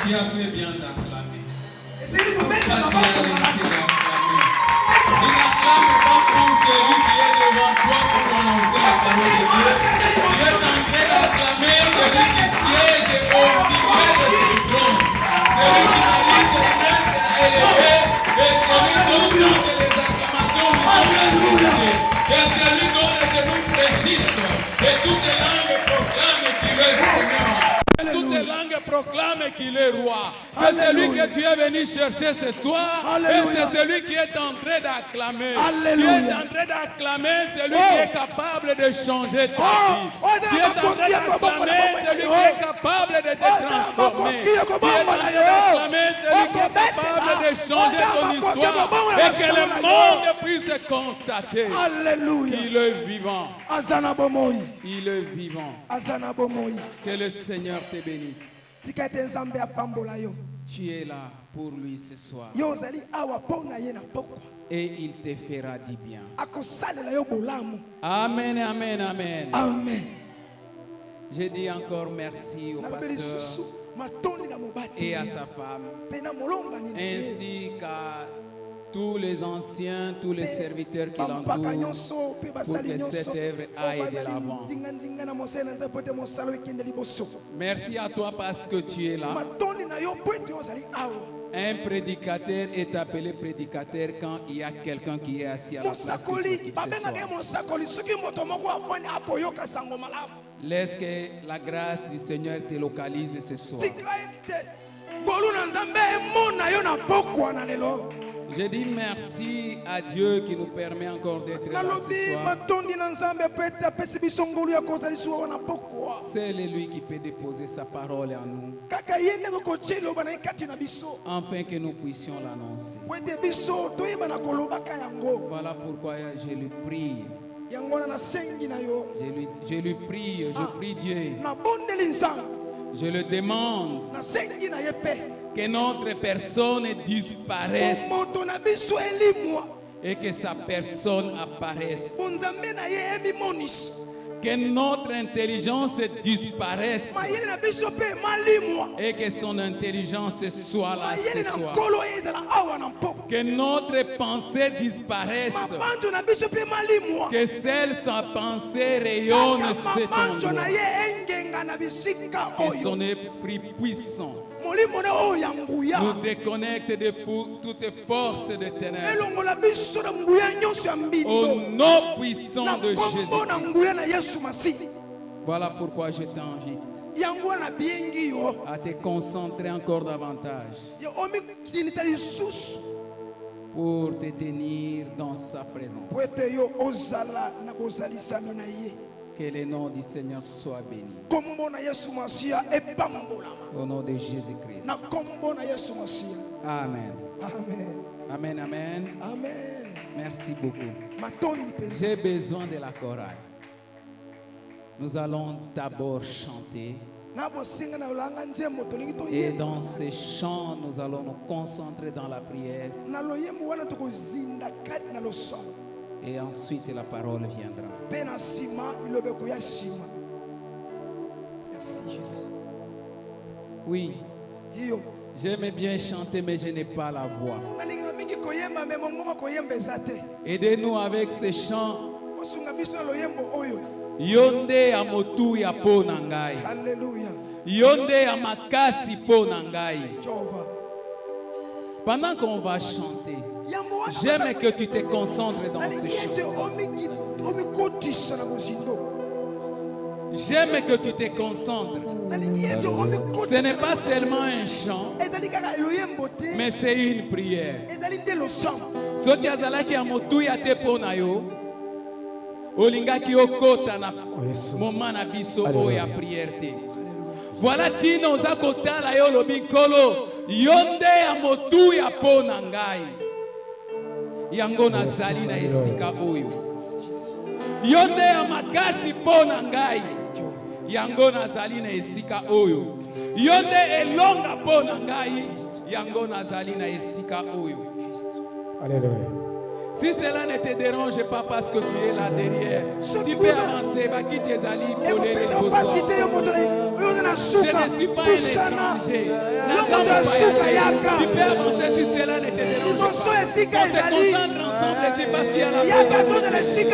Tu as fait bien d'acclamer. Essayez de Tu mettre as la bien main laissé d'acclamer. Tu n'acclames pas pour celui qui est devant toi pour annoncer la parole de Dieu. Tu es en train d'acclamer celui qui siège au niveau de son trône. Celui qui mérite d'être élevé et celui dont toutes les acclamations lui sont adressées. Et celui dont les genoux fléchissent et toutes les langues proclament qu'il est Seigneur. Toutes les langues proclament qu'il est roi. C'est celui que tu es venu chercher ce soir. Et c'est celui qui est en train d'acclamer. Tu es en train d'acclamer celui qui est capable de changer ta vie. Tu es en train d'acclamer celui qui est capable de te transformer. Tu es en train d'acclamer celui qui est capable de changer ton histoire. Et que le monde puisse constater qu'il est vivant. Il est vivant. Que le Seigneur te bénisse. Tu es là pour lui ce soir. Et il te fera du bien. Amen, amen, amen. Amen. Je dis encore merci au pasteur et à sa femme, ainsi qu'à tous les anciens, tous les serviteurs qui l'entourent, pour que cette œuvre aille de l'avant. Merci à toi parce que tu es là. Un prédicateur est appelé prédicateur quand il y a quelqu'un qui est assis à la place que tu occupes ce soir. Laisse que la grâce du Seigneur te localise ce soir. Je dis merci à Dieu qui nous permet encore d'être là ce soir. C'est lui qui peut déposer sa parole en nous, afin que nous puissions l'annoncer. Voilà pourquoi je lui prie. Je lui prie, je prie Dieu. Je le demande que notre personne disparaisse et que sa personne apparaisse. Que notre intelligence disparaisse et que son intelligence soit là ce soir. Que notre pensée disparaisse, que celle sa pensée rayonne cet endroit, que son esprit puissant nous déconnecte de toute force de ténèbres. Au nom puissant de Jésus. Voilà pourquoi je t'invite à te concentrer encore davantage pour te tenir dans sa présence. Que le nom du Seigneur soit béni. Au nom de Jésus-Christ. Amen. Amen, amen. Merci beaucoup. J'ai besoin de la chorale. Nous allons d'abord chanter. Et dans ces chants, nous allons nous concentrer dans la prière. Et ensuite, la parole viendra. Merci Jésus. Oui, j'aime bien chanter, mais je n'ai pas la voix. Aidez-nous avec ces chants. Yonde amotu ya po nangai. Yonde amakasi po nangai. Pendant qu'on va chanter, j'aime que tu te concentres dans ce chant. J'aime que tu te concentres. Ce n'est pas seulement un chant, mais c'est une prière. Ce qui a zalaki amotu ya te po na yo. Olingaki okota na moment na biso oya prière te. Voilà tino za kotala yo lobikolo yonde ya motu ya po na ngai. Yango nazali na esika oyo. Yonde ya makasi po na ngai. Yango nazali na esika oyo. Yonde elonga po na ngai. Yango nazali na esika oyo. Alléluia. Si cela ne te dérange pas parce que tu es là derrière, tu peux avancer, va quitter tes alliés pour les suis pas un étranger. Tu peux avancer si cela ne te dérange pas. On se concentre ensemble ici parce qu'il y a la présence de Dieu.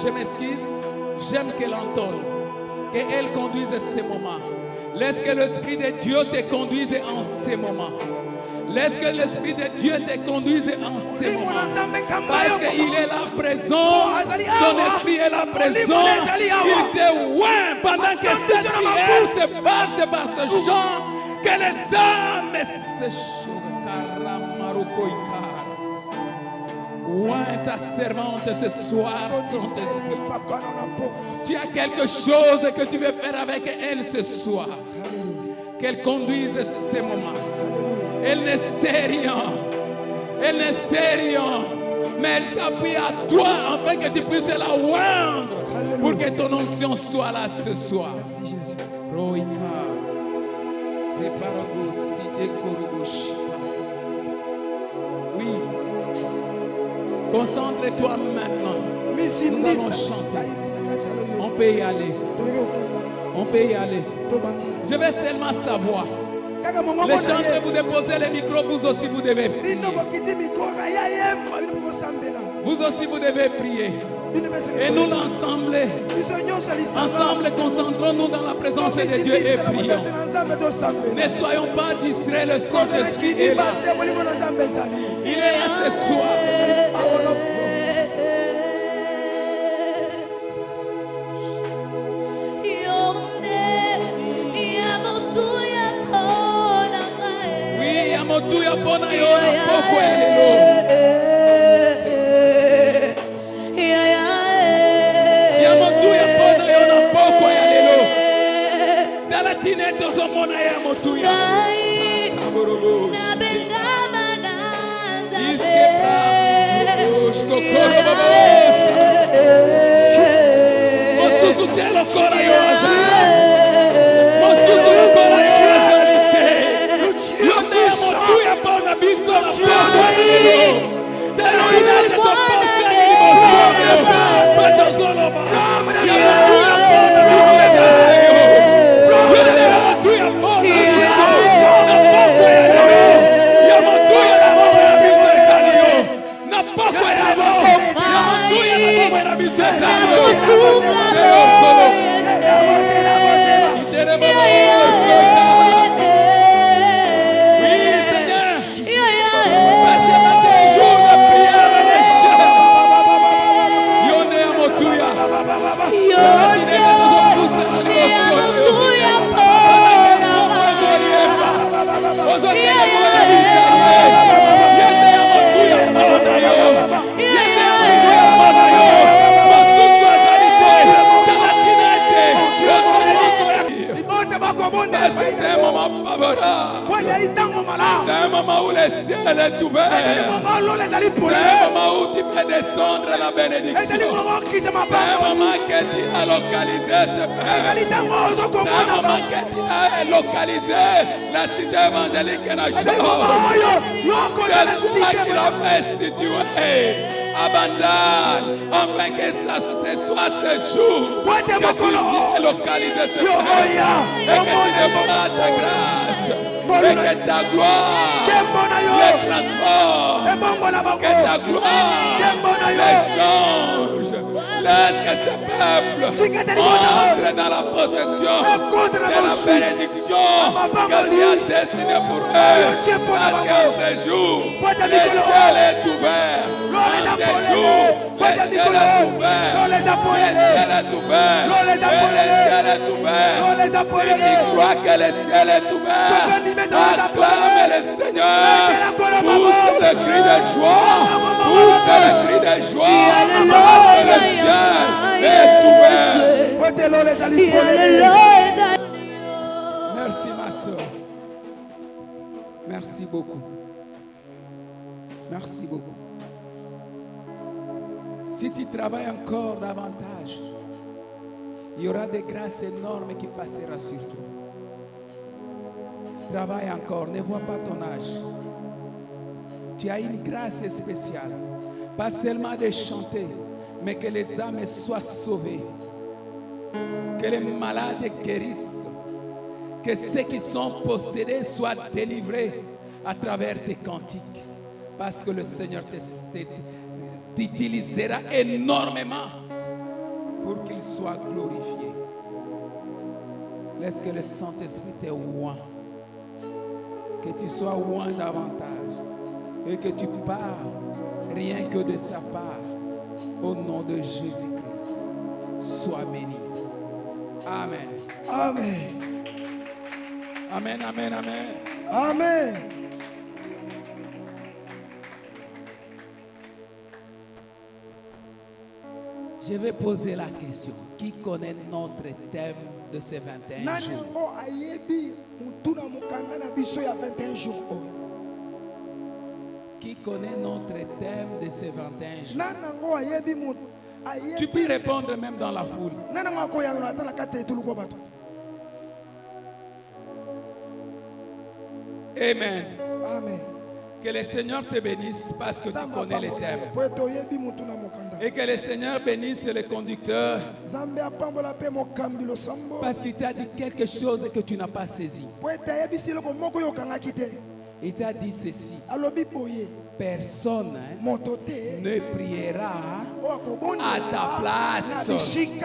Je m'excuse, j'aime qu'elle entende, qu'elle conduise ces moments. Laisse que l'Esprit de Dieu te conduise en ces moments. Laisse que l'Esprit de Dieu te conduise en ces moments. Parce qu'il est là présent, son Esprit est là présent. Il te oint pendant que cette prière se passe par ce chant, que les âmes se chauffent. Oint ta servante ce soir. Tu as quelque chose que tu veux faire avec elle ce soir. Qu'elle conduise ces moments. Elle ne sait rien. Elle ne sait rien. Mais elle s'appuie à toi afin que tu puisses la oindre. Pour que ton onction soit là ce soir. Merci Jésus. Roïka. C'est par vous. Oui. Concentre-toi maintenant. Nous allons chanter. On peut y aller. On peut y aller. Je vais seulement savoir. Les chanteurs, vous déposez les micros, vous aussi vous devez prier. Vous aussi vous devez prier. Et nous l'ensemble, concentrons-nous dans la présence de Dieu et prions. Ne soyons pas distraits, le Saint-Esprit est là. Il est là ce soir. Motuya pona yo poko elelo. Ya motuya pona yo na poko elelo. Dala tineto zo mona ya motuya. Na bengama na nzabe. Iskokoro baba. Mosusu telo kora yo azi. Mosusu kora yo azi. C'est un moment favorable. C'est un moment où le ciel est ouvert. C'est un moment où tu peux descendre la bénédiction. C'est un moment que tu as localisé ce Père. C'est un moment que tu as localisé la cité évangélique et la chose. C'est toi qui l'as fait situer à Bandal, afin que ça ce soit ce jour que tu viens localiser ce Père. Et que tu dévoiles ta grâce. Et que ta gloire les transforme. Que ta gloire les change. Laisse que ce peuple entre dans la possession de la bénédiction que Dieu a destinée pour eux. Parce qu'en ce jour, le ciel est ouvert. En ce jour, le ciel est ouvert. Le ciel est ouvert. Le ciel est ouvert. Ceux qui croient que le ciel est ouvert, acclame le Seigneur. Pousse le cri de joie. Pousse le cri de joie. Le ciel est ouvert. Merci ma soeur. Merci beaucoup. Merci beaucoup. Si tu travailles encore davantage, il y aura des grâces énormes qui passeront sur toi. Travaille encore, ne vois pas ton âge. Tu as une grâce spéciale. Pas seulement de chanter, mais que les âmes soient sauvées, que les malades guérissent, que ceux qui sont possédés soient délivrés à travers tes cantiques, parce que le Seigneur t'utilisera énormément pour qu'il soit glorifié. Laisse que le Saint-Esprit te oint, que tu sois oint davantage et que tu parles rien que de sa part. Au nom de Jésus-Christ, sois béni. Amen. Amen. Amen, amen, amen. Amen. Je vais poser la question. Qui connaît notre thème de ces 21 Nani jours? yango ayebi mutuna mukanda na biso ya 21 jours. Qui connaît notre thème de ces 21 jours? Nani yango ayebi mut Tu peux répondre même dans la foule. Nani yango akoya na tala kate tuluko bato. Amen. Amen. Que le Seigneur te bénisse parce que tu connais les thèmes. Poeto yebi mutuna mukanda. Et que le Seigneur bénisse le conducteur Zambe apambola pe mokambi lo sambo. parce qu'il t'a dit quelque chose que tu n'as pas saisi. Poeta yebi siloko moko yo kanga kite. Il t'a dit ceci. Alobi boye. Personne Motote. ne priera À à ta place. Personne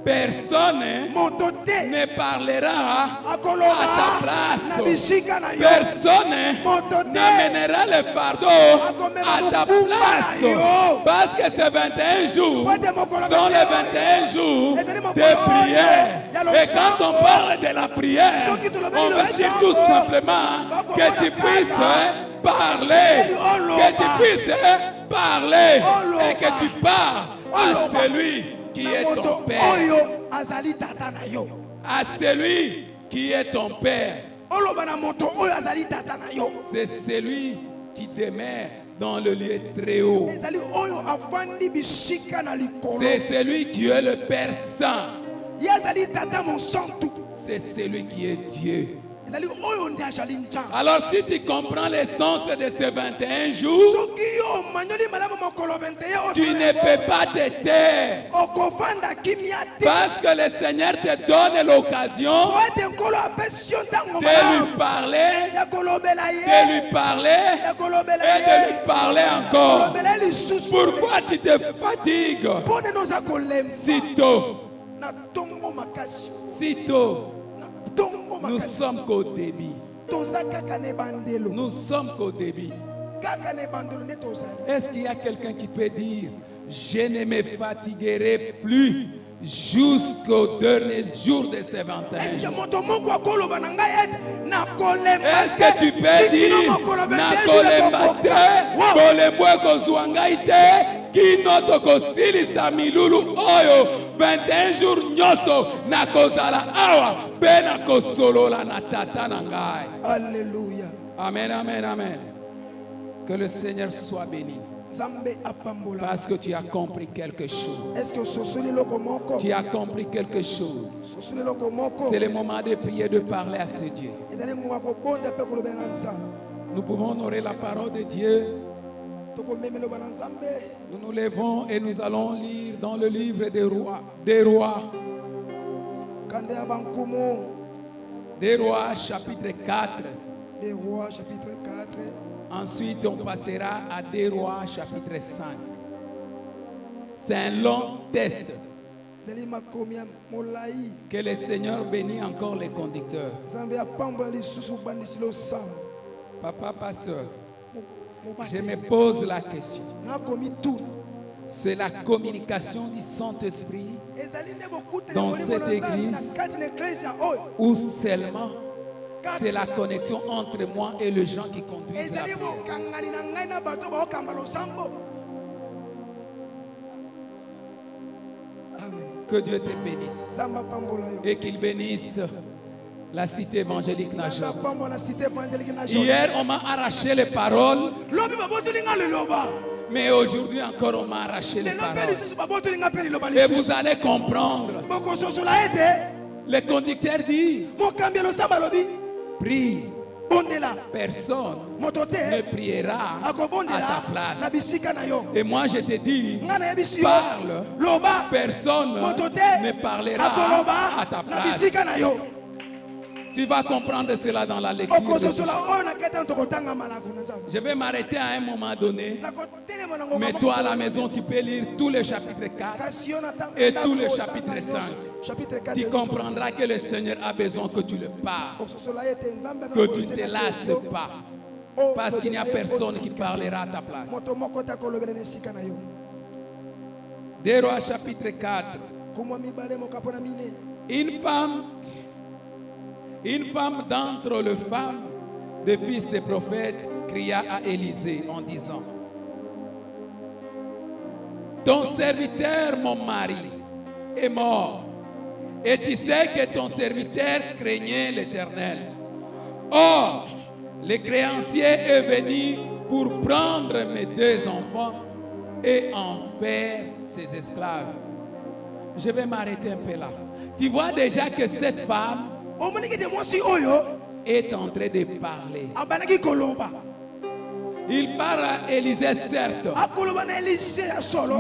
Personne ne parlera à ta place. Personne Personne n'amènera le fardeau à ta place. Parce que ces 21 jours sont les 21 jours de prière. Et quand on parle de la prière, on va dire tout simplement que tu puisses parler, que tu puisses parler et que tu parles à celui qui est ton Père. À celui qui est ton Père. C'est celui qui demeure dans le lieu très haut. C'est celui qui est le Père Saint. C'est celui qui est Dieu. Alors si tu comprends l'essence de ces 21 jours, tu ne peux pas te taire. Parce que le Seigneur te donne l'occasion de lui parler, et de lui parler encore. Pourquoi tu te fatigues si tôt? Nous sommes qu'au début. Nous sommes qu'au début. Est-ce qu'il y a quelqu'un qui peut dire, je ne me fatiguerai plus jusqu'au dernier jour de ces 21 jours? Est-ce que tu peux dire, Kinoto kosilisa milulu oyo 21 jours nyoso na kozala awa pe na kosolola na tata na ngai. Alléluia. Amen, amen, amen. Que le Seigneur soit béni. Parce que tu as compris quelque chose. Tu as compris quelque chose. C'est le moment de prier, de parler à ce Dieu. Nous pouvons honorer la parole de Dieu. Nous nous levons et nous allons lire dans le livre des rois. Des rois chapitre 4. Des rois chapitre 4. Ensuite on passera à des rois chapitre 5. C'est un long test. Que le Seigneur bénisse encore les conducteurs. Papa pasteur, je me pose la question. C'est la communication du Saint-Esprit dans cette église ou seulement c'est la connexion entre moi et les gens qui conduisent la prière? Que Dieu te bénisse et qu'il bénisse la cité évangélique Najor. Hier, on m'a arraché les paroles, mais aujourd'hui encore, on m'a arraché les paroles. Et vous allez comprendre. Le conducteur dit, prie personne ne priera à ta place. Et moi je te dis, parle, personne ne parlera à ta place. Tu vas comprendre cela dans la lecture. Je vais m'arrêter à un moment donné. Mais toi à la maison, tu peux lire tout le chapitre 4 et tout le chapitre 5. Tu comprendras que le Seigneur a besoin que tu le parles, que tu ne te lasses pas. Parce qu'il n'y a personne qui parlera à ta place. Des Rois chapitre 4. Une femme d'entre les femmes des fils des prophètes cria à Élisée en disant: ton serviteur, mon mari, est mort, et tu sais que ton serviteur craignait l'Éternel. Or, le créancier est venu pour prendre mes 2 enfants et en faire ses esclaves. Je vais m'arrêter un peu là. Tu vois déjà que cette femme est en train de parler. Il parle à Élisée, certes,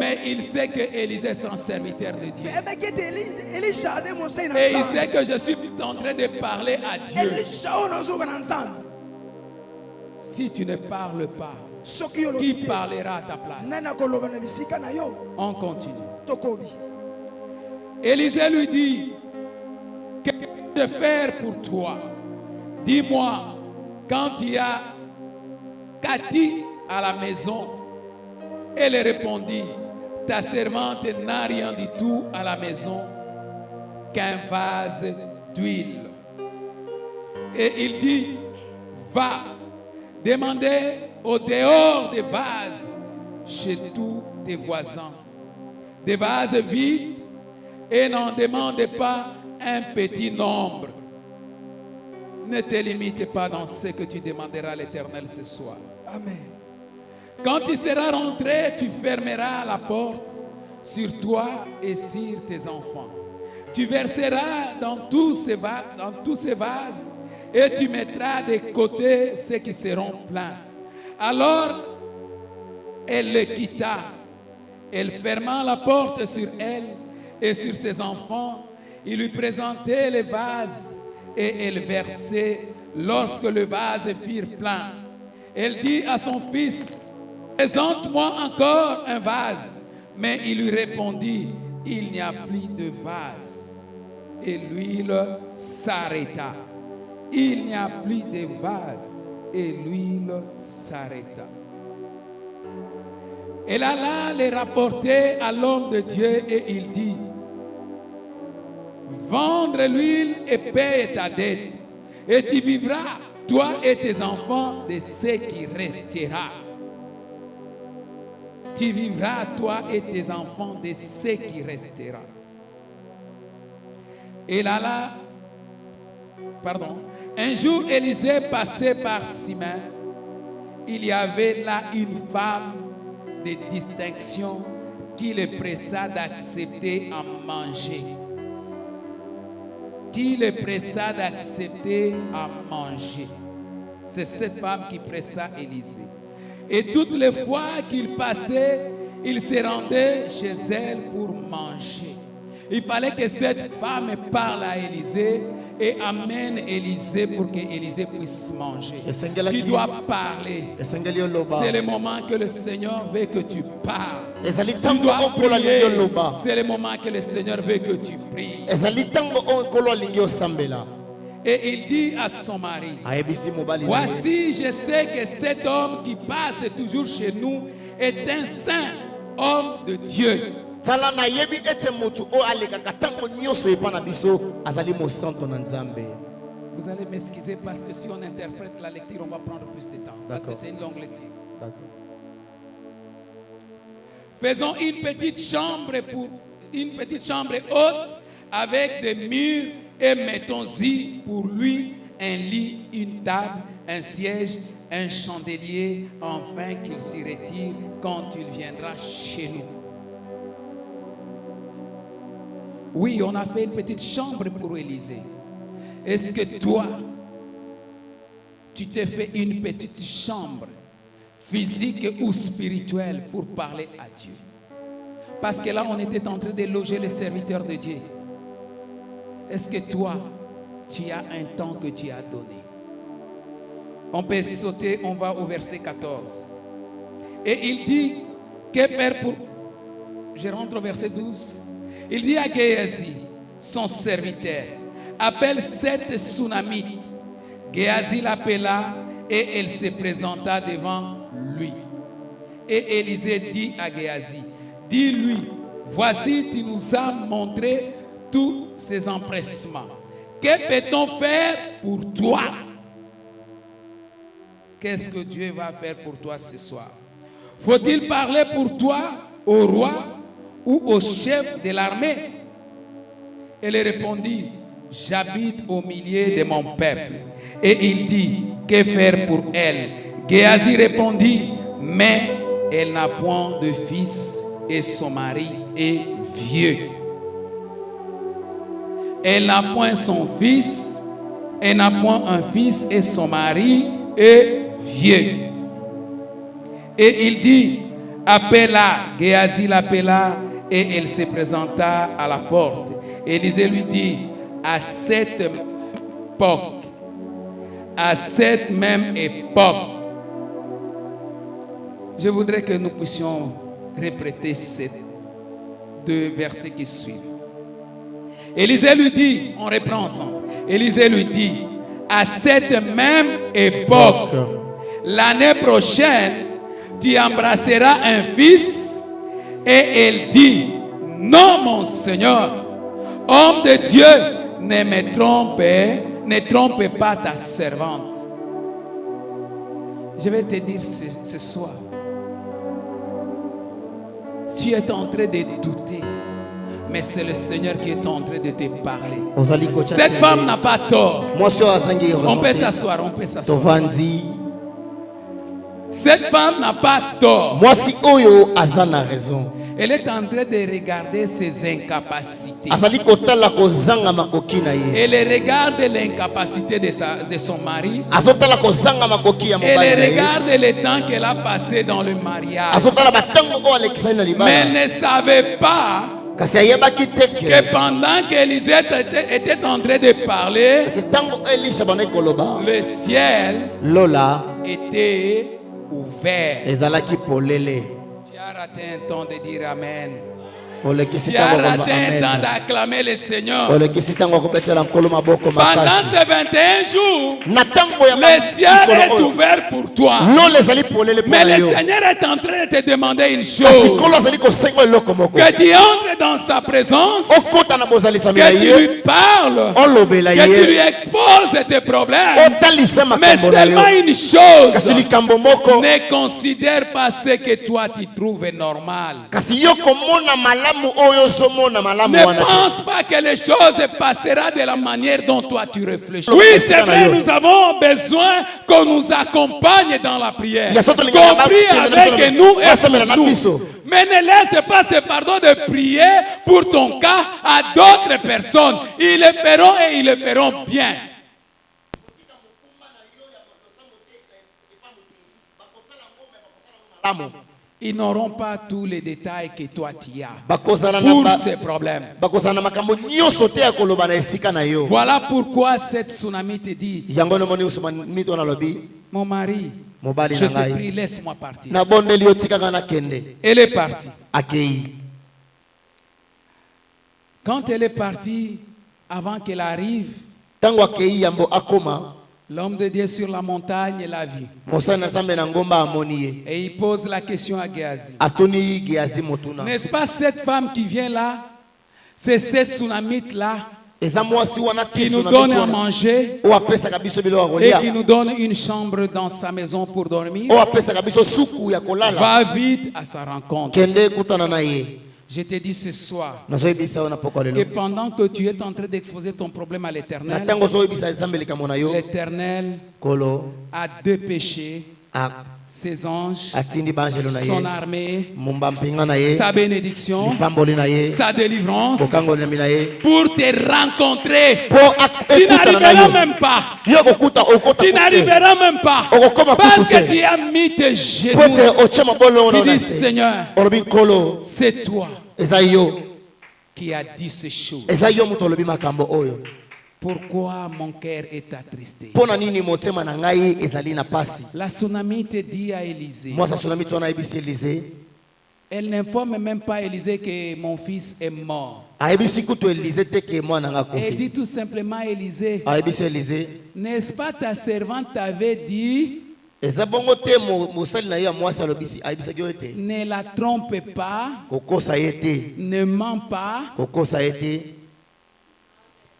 mais il sait que Élisée est son serviteur de Dieu. Et il sait que je suis en train de parler à Dieu. Si tu ne parles pas, qui parlera à ta place? On continue. Élisée lui dit: que peux-je faire pour toi? Dis-moi, quand tu as Cathy à la maison. Elle répondit: ta servante n'a rien du tout à la maison qu'un vase d'huile. Et il dit: va, demander au dehors des vases chez tous tes voisins, des vases vides, et n'en demande pas un petit nombre. Ne te limite pas dans ce que tu demanderas à l'Éternel ce soir. Amen. Quand tu seras rentré, tu fermeras la porte sur toi et sur tes enfants. Tu verseras dans tous ces vases et tu mettras de côté ceux qui seront pleins. Alors, elle le quitta. Elle ferma la porte sur elle et sur ses enfants. Il lui présentait les vases et elle versait lorsque le vase fut plein. Elle dit à son fils: présente-moi encore un vase. Mais il lui répondit: il n'y a plus de vase. Et l'huile s'arrêta. Il n'y a plus de vase. Et l'huile s'arrêta. Elle alla les rapporter à l'homme de Dieu et il dit: vendre l'huile et paye ta dette, et tu vivras, toi et tes enfants, de ce qui restera. Tu vivras, toi et tes enfants, de ce qui restera. Et là, un jour, Élisée passait par Simen. Il y avait là une femme de distinction qui le pressa d'accepter à manger. Qui le pressa d'accepter à manger. C'est cette femme qui pressa Élisée. Et toutes les fois qu'il passait, il se rendait chez elle pour manger. Il fallait que cette femme parle à Élisée et amène Élisée pour que Élisée puisse manger. Tu dois parler. C'est le moment que le Seigneur veut que tu parles. Tu dois prier. C'est le moment que le Seigneur veut que tu pries. Et il dit à son mari: voici, je sais que cet homme qui passe toujours chez nous est un saint homme de Dieu. Vous allez m'excuser parce que si on interprète la lecture, on va prendre plus de temps. Parce que c'est une longue lecture. Faisons une petite chambre haute avec des murs et mettons-y pour lui un lit, une table, un siège, un chandelier, afin qu'il s'y retire quand il viendra chez nous. Oui, on a fait une petite chambre pour Élisée. Est-ce que toi, tu t'es fait une petite chambre physique ou spirituelle pour parler à Dieu. Parce que là, on était en train de loger les serviteurs de Dieu. Est-ce que toi, tu as un temps que tu as donné? On peut sauter, on va au verset 14. Et il dit, que faire pour... Je rentre au verset 12. Il dit à Géasi, son serviteur, appelle 7 Sunamites. Géasi l'appela et elle se présenta devant lui. Et Élisée dit à Géasi, dis-lui, voici, tu nous as montré tous ces empressements. Que peut-on faire pour toi? Qu'est-ce que Dieu va faire pour toi ce soir? Faut-il parler pour toi au roi ou au chef de l'armée? Elle répondit, j'habite au milieu de mon peuple. Et il dit, que faire pour elle? Géasi répondit, mais elle n'a point de fils et son mari est vieux. Elle n'a point son fils, elle n'a point un fils et son mari est vieux. Et il dit, appela. Géasi l'appela et elle se présenta à la porte. Élisée lui dit, à cette même époque, je voudrais que nous puissions répéter ces 2 versets qui suivent. Élisée lui dit, on reprend ensemble. Élisée lui dit, à cette même époque, l'année prochaine, tu embrasseras un fils. Et elle dit, non mon Seigneur, homme de Dieu, ne trompe pas ta servante. Je vais te dire ce soir, tu es en train de douter, mais c'est le Seigneur qui est en train de te parler. Cette femme n'a pas tort. On peut s'asseoir, on peut s'asseoir. Cette femme n'a pas tort. Elle est en train de regarder ses incapacités. Elle regarde l'incapacité de son mari. Elle regarde le temps qu'elle a passé dans le mariage. Mais elle ne savait pas que pendant qu'Élisée était en train de parler, le ciel était ouvert. Tu as raté un temps de dire Amen. Tu as raté un temps d'acclamer le Seigneur. Pendant ces 21 jours, le ciel est ouvert pour toi. Mais le Seigneur est en train de te demander une chose. Que tu entres dans sa présence. Que tu lui parles. Que tu lui exposes tes problèmes. Mais seulement une chose. Ne considère pas ce que toi tu trouves normal. Ne pense pas que les choses passeront de la manière dont toi tu réfléchis. Oui, c'est vrai, nous avons besoin qu'on nous accompagne dans la prière. Qu'on prie avec nous et pour nous. Mais ne laisse pas ce fardeau de prier pour ton cas à d'autres personnes. Ils le feront et ils le feront bien. Ils n'auront pas tous les détails que toi tu as pour ces problèmes. Voilà pourquoi cette tsunami te dit, mon mari, je te prie, laisse-moi partir. Elle est partie. Quand elle est partie, avant qu'elle arrive, l'homme de Dieu sur la montagne l'a vu. Et il pose la question à Géasi. N'est-ce pas cette femme qui vient là? C'est cette tsunamite là qui nous donne à manger et qui nous donne une chambre dans sa maison pour dormir. Va vite à sa rencontre. Je te dis ce soir que pendant que tu es en train d'exposer ton problème à l'Éternel, l'Éternel a 2 péchés ses anges, son armée, sa bénédiction, sa délivrance, pour te rencontrer. Tu n'arriveras même pas. Tu n'arriveras même pas. Parce que tu as mis tes genoux. Tu dis, Seigneur, c'est toi qui as dit ces choses. Pourquoi mon cœur est attristé? La tsunami te dit à Élisée. Elle n'informe même pas Élisée que mon fils est mort. Elle dit tout simplement à Élisée, n'est-ce pas ta servante t'avait dit, ne la trompe pas, ne mens pas.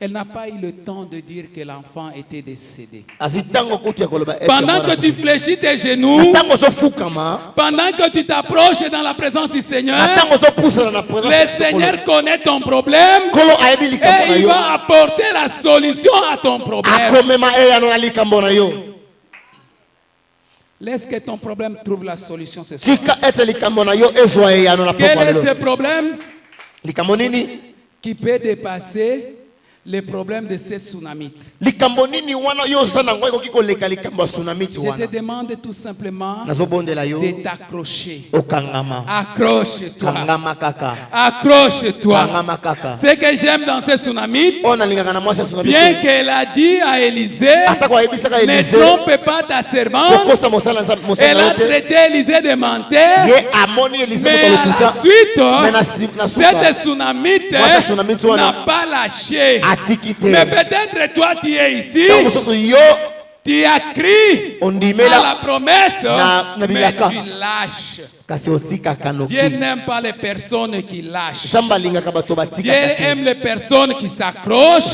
Elle n'a pas eu le temps de dire que l'enfant était décédé. Pendant que tu fléchis tes genoux, pendant que tu t'approches dans la présence du Seigneur, le Seigneur connaît ton problème et il va apporter la solution à ton problème. Laisse que ton problème trouve la solution ce soir. Quel est ce problème qui peut dépasser les problèmes de cette tsunamite? Je te demande tout simplement de t'accrocher. Accroche-toi. Accroche-toi. Ce que j'aime dans cette tsunamite, bien qu'elle a dit à Élisée, ne trompe pas ta servante, elle a traité Élisée de menteur, mais à la suite, cette tsunamite n'a pas lâché. Mais peut-être toi tu es ici, tu as crié à la promesse, mais tu lâches. Dieu n'aime pas les personnes qui lâchent. Dieu aime les personnes qui s'accrochent.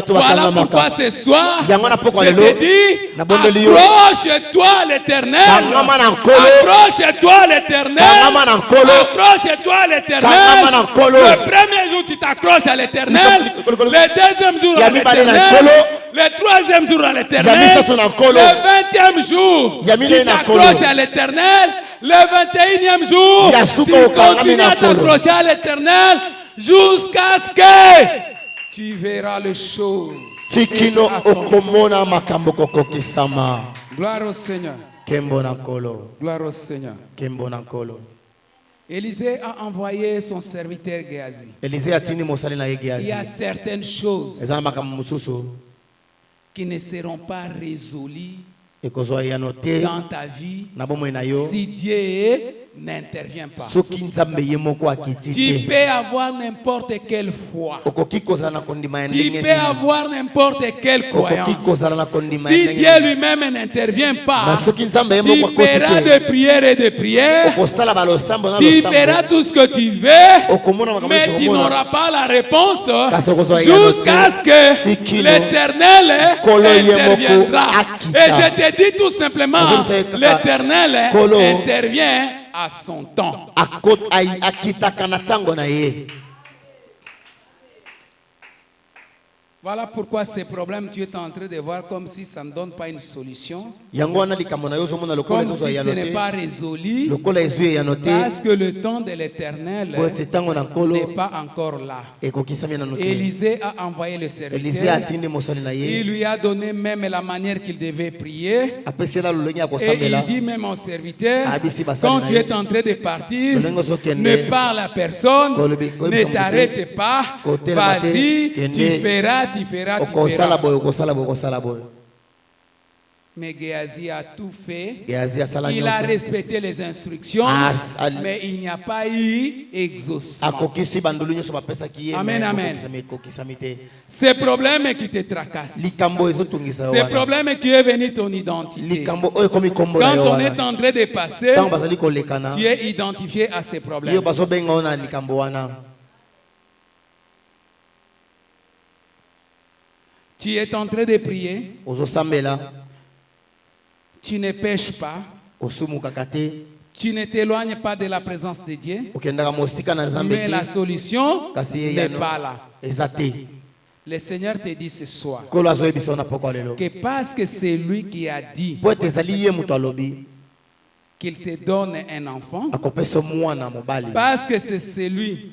Voilà pourquoi ce soir, je te dis, accroche-toi à l'Éternel. Accroche-toi à l'Éternel. Accroche-toi à l'Éternel. Le premier jour, tu t'accroches à l'Éternel. Le deuxième jour à l'Éternel. Le troisième jour à l'Éternel. Le 20e jour, tu t'accroches à l'Éternel. Le 21e jour, tu continues à t'accrocher à l'Éternel jusqu'à ce que tu verras les choses. Gloire au Seigneur. Gloire au Seigneur. Élisée a envoyé son serviteur Géasi. Il y a certaines choses qui ne seront pas résolues dans ta vie si Dieu n'intervient pas. Tu peux avoir n'importe quelle foi. Tu peux avoir n'importe quelle croyance. Si Dieu lui-même n'intervient pas, tu feras des prières et des prières. Tu feras tout ce que tu veux, mais tu n'auras pas la réponse jusqu'à ce que l'Éternel interviendra. Et je te dis tout simplement, l'Éternel intervient à son temps. Voilà pourquoi ces problèmes, tu es en train de voir comme si ça ne donne pas une solution. Comme si ce n'est pas résolu. Parce que le temps de l'Éternel n'est pas encore là. Élisée a envoyé le serviteur. Il lui a donné même la manière qu'il devait prier. Et il dit même au serviteur, quand tu es en train de partir, ne parle à personne, ne t'arrête pas, vas-y, tu feras. Mais Géasi a tout fait. Il a respecté les instructions, mais il n'y a pas eu exaucement. Amen, amen. Ces problèmes qui te tracassent, ces problèmes qui est venu ton identité, quand on est en train de passer, tu es identifié à ces problèmes. Tu es en train de prier. Tu ne pêches pas. Tu ne t'éloignes pas de la présence de Dieu. Mais la solution n'est pas là. Le Seigneur te dit ce soir que parce que c'est lui qui a dit, qu'il te donne un enfant, akopesa mwana mobali parce que c'est celui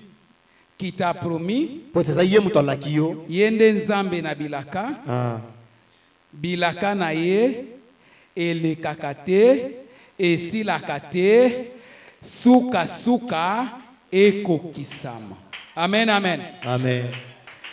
qui t'a promis. po eza ye muto alaki yo Yende nzambe na bilaka, ah bilaka na ye, elekaka te, esilaka te, suka suka, ekokisama. Amen, amen. amen.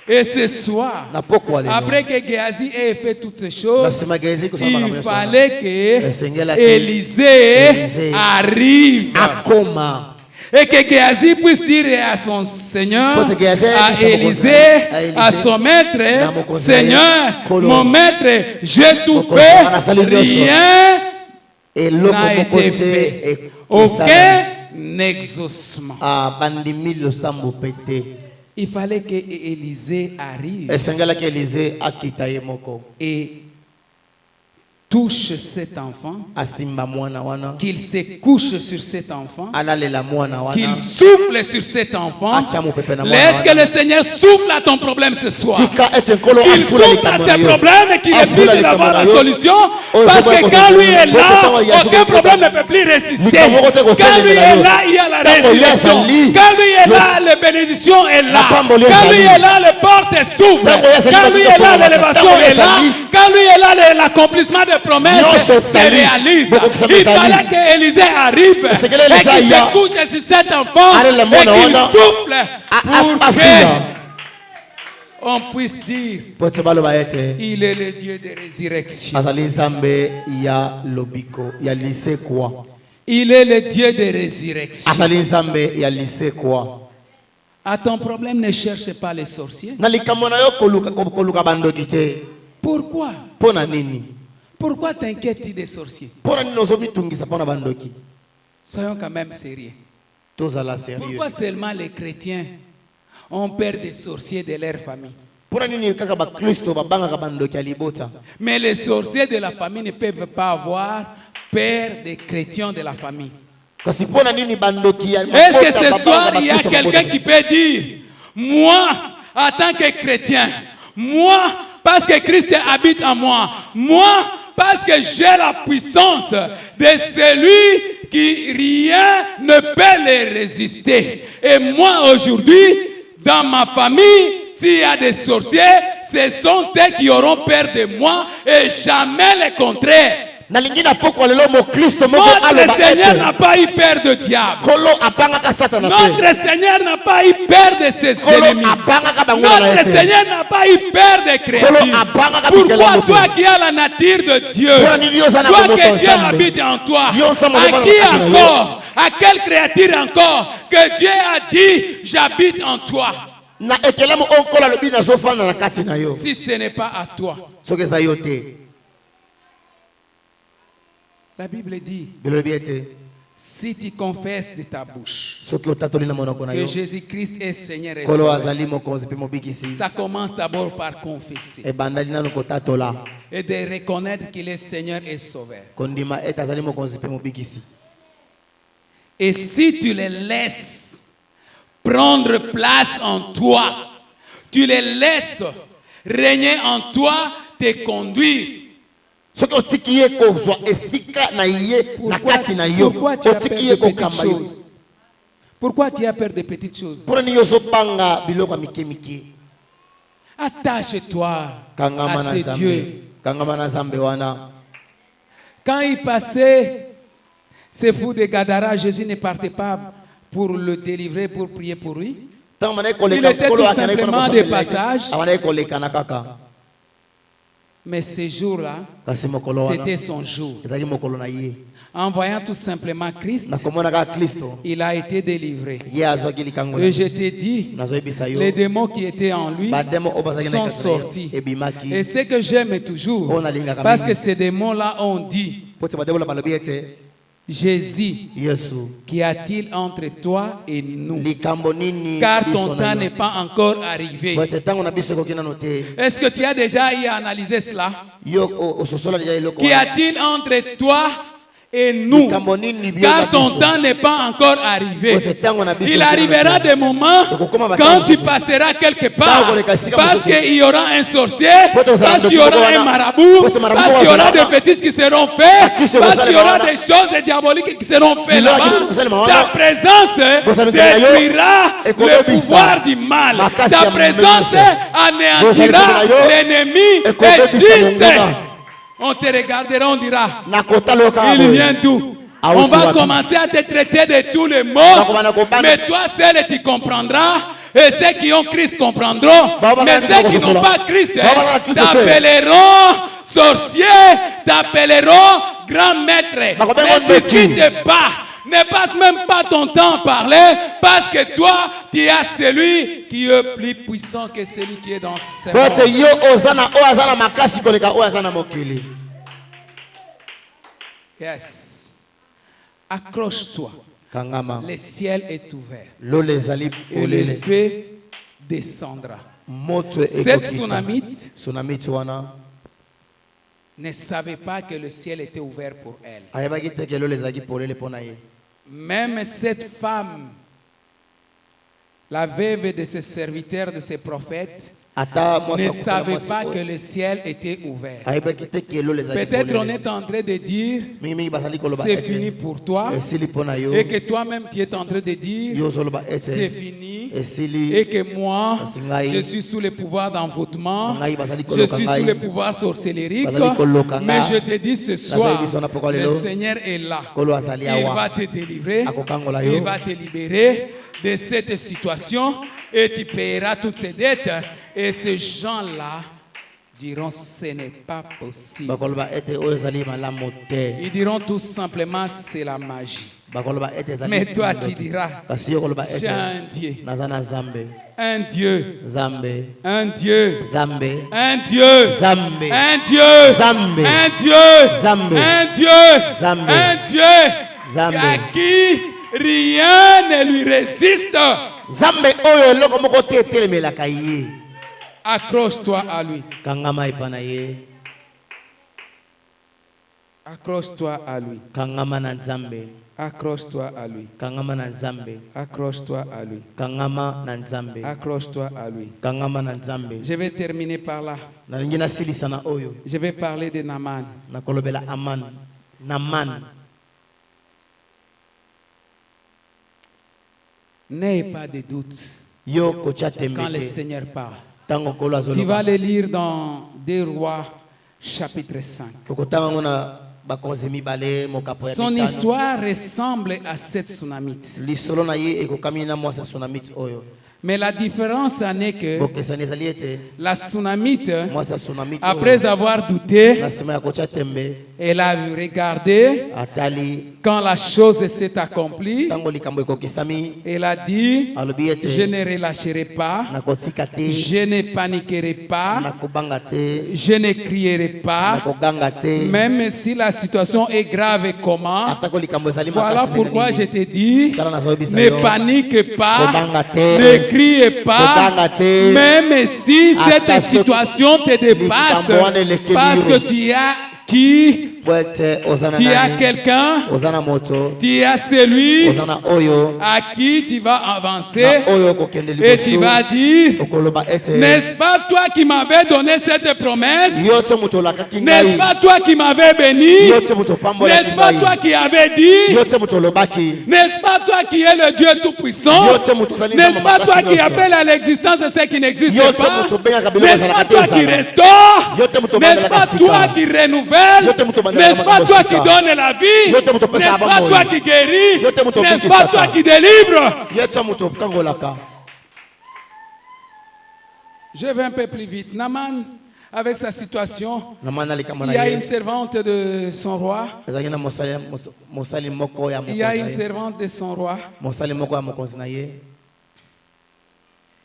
Et ce soir, Na pokwa lelo après que Géasi ait fait toutes ces choses, nasema Gehazi kusema makambo il yote fallait que Esengela ke Élisée Élisée arrive. akoma Et que Géhazi puisse dire à son Seigneur, Parce que Géhazi à dit ça, Élisée, à son maître, Seigneur, mon maître, j'ai tout fait, rien eloko n'a moko été te fait. Aucun exaucement. bandimi losambo pete Il fallait que Élisée arrive esengelaki Élisée akita ye moko et touche cet enfant, asimba mwana wana qu'il se couche sur cet enfant, analela mwana qu'il wana souffle sur cet enfant. Laisse que le Seigneur souffle à ton problème ce soir. tika ete nkolo Qu'il afula souffle à likambo ses na yo problèmes et qu'il Afula refuse d'avoir la likambo na yo. solution. Oh, Parce c'est que bon, quand bon, lui est bon, là, bon, bon, aucun problème ne peut plus résister. Quand lui est là, il y a la résurrection. Quand lui est là, la bénédiction est là. Quand lui est là, les portes s'ouvrent. Quand lui est là, l'élévation est là. Quand lui est là, l'accomplissement des promesses se réalise. Il fallait que Élisée arrive et qu'il se couche sur cet enfant et qu'il souffle pour que on puisse dire pote baloba ete il est le Dieu de résurrection. azali nzambe ya lobiko ya lisekwa Il est le Dieu de résurrection. azali nzambe ya lisekwa À ton problème, ne cherche pas les sorciers. na likambo na yo koluka bandoki te Pourquoi? mpo na nini Pourquoi t'inquiètes-tu des sorciers? mpo na nini ozobitungisa mpo na bandoki Soyons quand même sérieux. tozala sérieux Pourquoi seulement les chrétiens ont peur des sorciers de leur famille? mpo na nini kaka bakristo babangaka bandoki ya libota Mais les sorciers de la famille ne peuvent pas avoir peur des chrétiens de la famille. kasi mpo na nini bandoki ya Est-ce que ce soir, il y a quelqu'un qui peut dire, moi, en tant que chrétien, moi, parce que Christ habite en moi, moi, parce que j'ai la puissance de celui qui rien ne peut les résister. Et moi, aujourd'hui, dans ma famille, s'il y a des sorciers, ce sont eux qui auront peur de moi et jamais le contraire. Notre Seigneur n'a pas eu peur de diable. Notre Seigneur n'a pas eu peur de ses ennemis. Notre Seigneur n'a pas eu peur des créatures. Pourquoi toi qui as la nature de Dieu, toi que Dieu habite en toi, à qui encore, à quelle créature encore que Dieu a dit, j'habite en toi? Si ce n'est pas à toi. La Bible dit, si tu confesses de ta bouche que Jésus-Christ est Seigneur et Sauveur, ça commence d'abord par confesser et de reconnaître qu'il est Seigneur et Sauveur. Et si tu les laisses prendre place en toi, tu les laisses régner en toi, te conduire. Pourquoi tu as peur de petites choses? Pourquoi tu as peur de petites choses? Attache-toi à ce Dieu. Quand il passait, ces fous de Gadara, Jésus ne partait pas pour le délivrer, pour prier pour lui. Il était tout simplement de passage. Mais ce jour-là, c'était son jour. En voyant tout simplement Christ, il a été délivré. Et je te dis, les démons qui étaient en lui sont sortis. Et ce que j'aime toujours, parce que ces démons-là ont dit, Jésus, qu'y a-t-il entre toi et nous? Car ton temps n'est pas encore arrivé. Est-ce que tu as déjà eu à analyser cela? Qu'y a-t-il entre toi et nous, car ton temps n'est pas encore arrivé. Il arrivera des moments quand tu passeras quelque part, parce qu'il y aura un sorcier, parce qu'il y aura un marabout, parce qu'il y aura des fétiches qui seront faits, parce qu'il y aura des choses diaboliques qui seront faites là-bas. Ta présence détruira le pouvoir du mal. Ta présence anéantira l'ennemi et juste. On te regardera, on dira, il vient d'où? On va commencer à te traiter de tous les mots, mais toi seul tu comprendras, et ceux qui ont Christ comprendront, mais ceux qui n'ont pas Christ t'appelleront sorcier, t'appelleront grand maître. Ne discute pas. Ne passe même pas ton temps à parler, parce que toi, tu as celui qui est plus puissant que celui qui est dans ce monde. Yes. Accroche-toi. Le ciel est ouvert. Et le feu descendra. Cette tsunamite ne savait pas que le ciel était ouvert pour elle. Même cette femme, la veuve de ses serviteurs, de ses prophètes, ne savait pas que le ciel était ouvert. Peut-être on est en train de dire c'est fini pour toi, et que toi-même tu es en train de dire c'est fini, et que moi je suis sous le pouvoir d'envoûtement, je suis sous le pouvoir sorcellérique, mais je te dis ce soir, le Seigneur est là, il va te délivrer, il va te libérer de cette situation, et tu paieras toutes ces dettes. Et ces gens-là diront ce n'est pas possible. Ils diront tout simplement c'est la magie. Mais toi tu diras j'ai un Dieu. Un Dieu. Un Dieu. Un Dieu. Un Dieu. Un Dieu. Un Dieu. Un Dieu. À qui rien ne lui résiste. Accroche-toi à lui. Accroche-toi à lui. Accroche-toi à lui. Accroche-toi à lui. Accroche-toi à lui. Je vais terminer par là. Je vais parler de Naaman. N'ayez pas de doute quand le Seigneur parle. Tu vas le lire dans 2 Rois chapitre 5. Son histoire ressemble à cette tsunamite. Mais la différence en est que la tsunamite, après avoir douté, elle a regardé quand la chose s'est accomplie. Elle a dit, je ne relâcherai pas, je ne paniquerai pas, je ne crierai pas, même si la situation est grave et comment. Voilà pourquoi je te dis, ne panique pas, ne crie pas, même si cette situation te dépasse, parce que tu as qui, tu as quelqu'un, tu as celui à qui tu vas avancer, et tu vas dire, n'est-ce pas toi qui m'avais donné cette promesse? N'est-ce pas toi qui m'avais béni? N'est-ce pas toi qui avais dit? N'est-ce pas toi qui es le Dieu Tout-Puissant? N'est-ce pas toi qui appelle à l'existence ce qui n'existe pas? N'est-ce pas toi qui restaure? N'est-ce pas toi qui renouvelle? N'est-ce pas toi qui donne la vie? N'est-ce pas toi qui guéris? N'est-ce pas toi qui délivre? Je vais un peu plus vite. Naaman, avec sa situation, il y a une servante de son roi. Il y a une servante de son roi.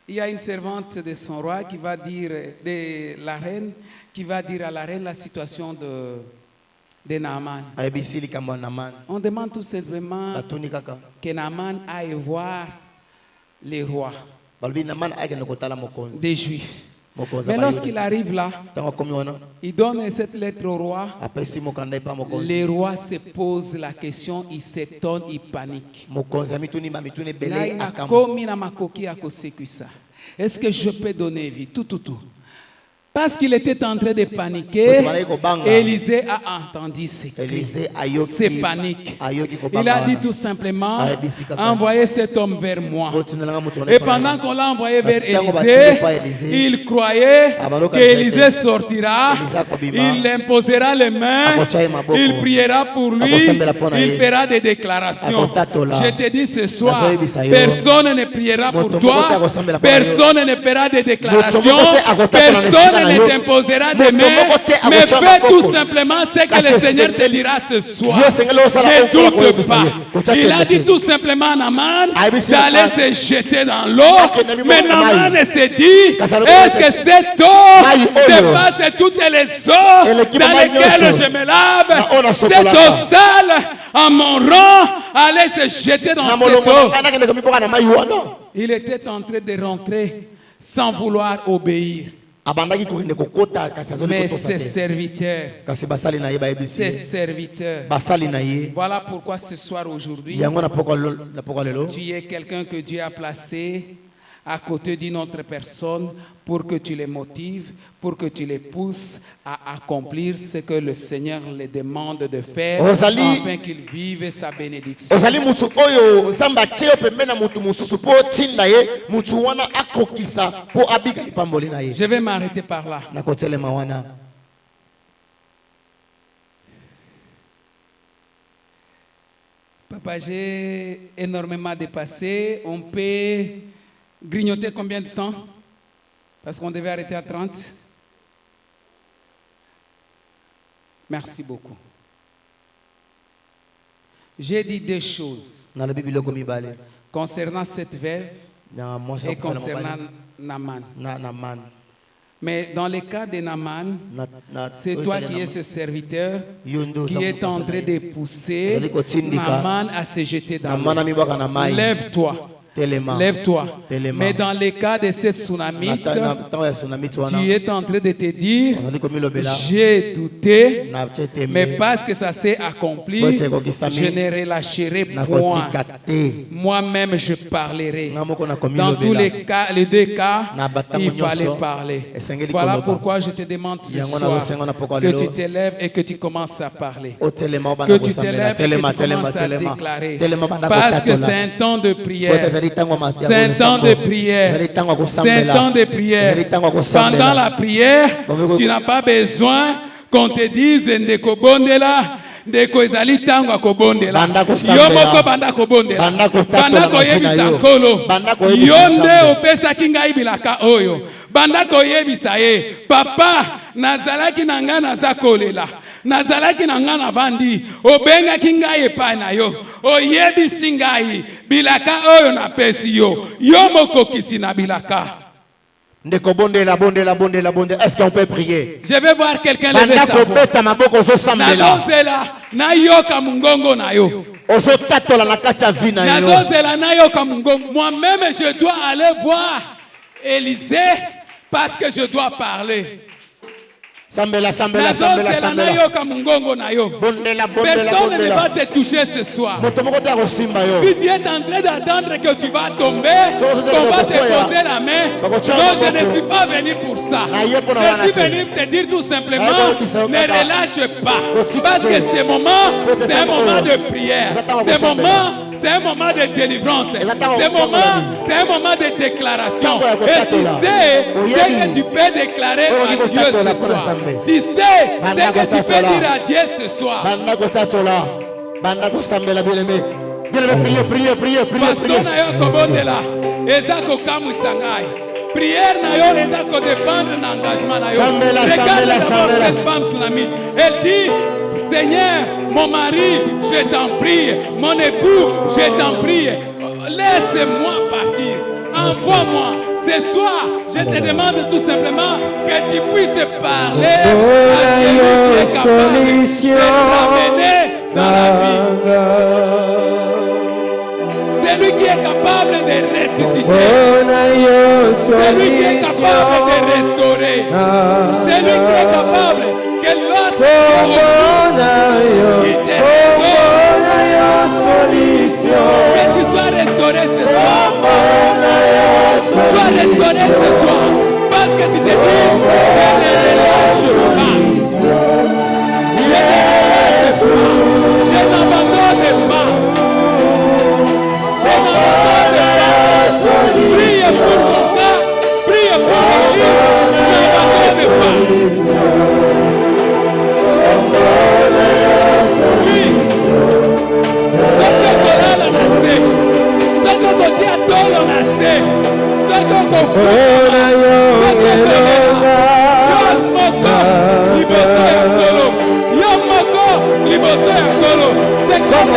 Il y a une servante de son roi qui va dire, de la reine, qui va dire à la reine la situation de Naaman. On demande tout simplement que Naaman aille voir les rois des Juifs. Mais lorsqu'il arrive là, il donne cette lettre au roi. Le roi se pose la question, il s'étonne, il panique. Est-ce que je peux donner vie? Tout. Parce qu'il était en train de paniquer, Élisée a entendu ces paniques. Il a dit tout simplement, envoyez cet homme vers moi. Et pendant qu'on l'a envoyé vers Élisée, il croyait qu'Élisée sortira, il imposera les mains, il priera pour lui, il fera des déclarations. Je te dis ce soir, personne ne priera pour toi, personne ne fera des déclarations, personne ne t'imposera des mains, mais fais tout simplement ce que le Seigneur te dira ce soir. Ne doute pas. Il a dit tout simplement à Naaman d'aller se jeter dans l'eau, mais Naaman se dit, est-ce que cette eau dépasse toutes les eaux dans lesquelles je me lave? Cette eau sale, en mon rang, allait se jeter dans cette eau. Il était en train de rentrer sans vouloir obéir. Mais ses serviteurs, voilà pourquoi ce soir aujourd'hui, tu es quelqu'un que Dieu a placé à côté d'une autre personne pour que tu les motives, pour que tu les pousses à accomplir ce que le Seigneur les demande de faire afin qu'ils vivent sa bénédiction. Je vais m'arrêter par là. Papa, j'ai énormément dépassé. On peut grignoter combien de temps? Parce qu'on devait arrêter à 30. Merci beaucoup. J'ai dit deux choses concernant cette veuve et concernant Naaman. Mais dans le cas de Naaman, c'est toi qui es ce serviteur qui est en train de pousser Naaman à se jeter dans l'eau. Lève-toi. Lève-toi. Mais dans le cas de ces tsunamites, tu es en train de te dire, j'ai douté, mais parce que ça s'est accompli, je ne relâcherai point. Moi-même, je parlerai. Dans tous les cas, les deux cas, il fallait parler. Voilà pourquoi je te demande ce soir que tu t'élèves et que tu commences à parler. Que tu t'élèves et que tu commences à déclarer. Parce que c'est un temps de prière. C'est un temps de prière. C'est un temps de prière. Pendant la prière, tu n'as pas besoin qu'on te dise ndeko bondela, ndeko ezali tango akobondela. Yo moko banda kobondela. Banda koyebisa nkolo. Yo nde opesaki ngai bilaka oyo. Banda koyebisa ye. Papa, nazalaki na nga naza kolela. Nazalaki na nga na bandi, obengaki ngai epai na yo, oyebisi ngai bilaka oyo na pesi yo, yo mokokisi na bilaka. Est-ce qu'on peut prier? Je vais voir quelqu'un lever sa voix. Nazozela na yoka mungongo na yo. Nazozela na yoka mungongo. Moi-même je dois aller voir Élisée parce que je dois parler. Personne ne va te toucher ce soir. Si tu es en train d'attendre que tu vas tomber, qu'on va te poser la main, non, je ne suis pas venu pour ça. Je suis venu te dire tout simplement, ne relâche pas. Parce que ce moment, c'est un moment de prière. Ce moment, c'est un moment de délivrance. Ce moment, c'est un moment de déclaration. Et tu sais ce que tu peux déclarer à Dieu ce soir. Tu sais ce que tu peux dire à Dieu ce soir. Façon na yo kobondela, eza kokamwisa ngai. Prière na yo eza kodépendre na engagement na yo. Regarde d'abord cette femme tsunamite. Elle dit, Seigneur, mon mari, je t'en prie, mon époux, je t'en prie, laisse-moi partir, envoie-moi. Ce soir, je te demande tout simplement que tu puisses parler à celui qui est capable de ramener dans la vie. Celui qui est capable de ressusciter. C'est lui qui est capable de restaurer. C'est lui qui est capable que lorsque que tu sois restauré ce soir. Sois restauré ce soir. Parce que tu te dis, je ne relâche pas. Je ne relâche pas. Je n'abandonne pas. Je n'abandonne pas. Prie pour mon frère. Prie pour l'église. Ne n'abandonne pas. C'est comme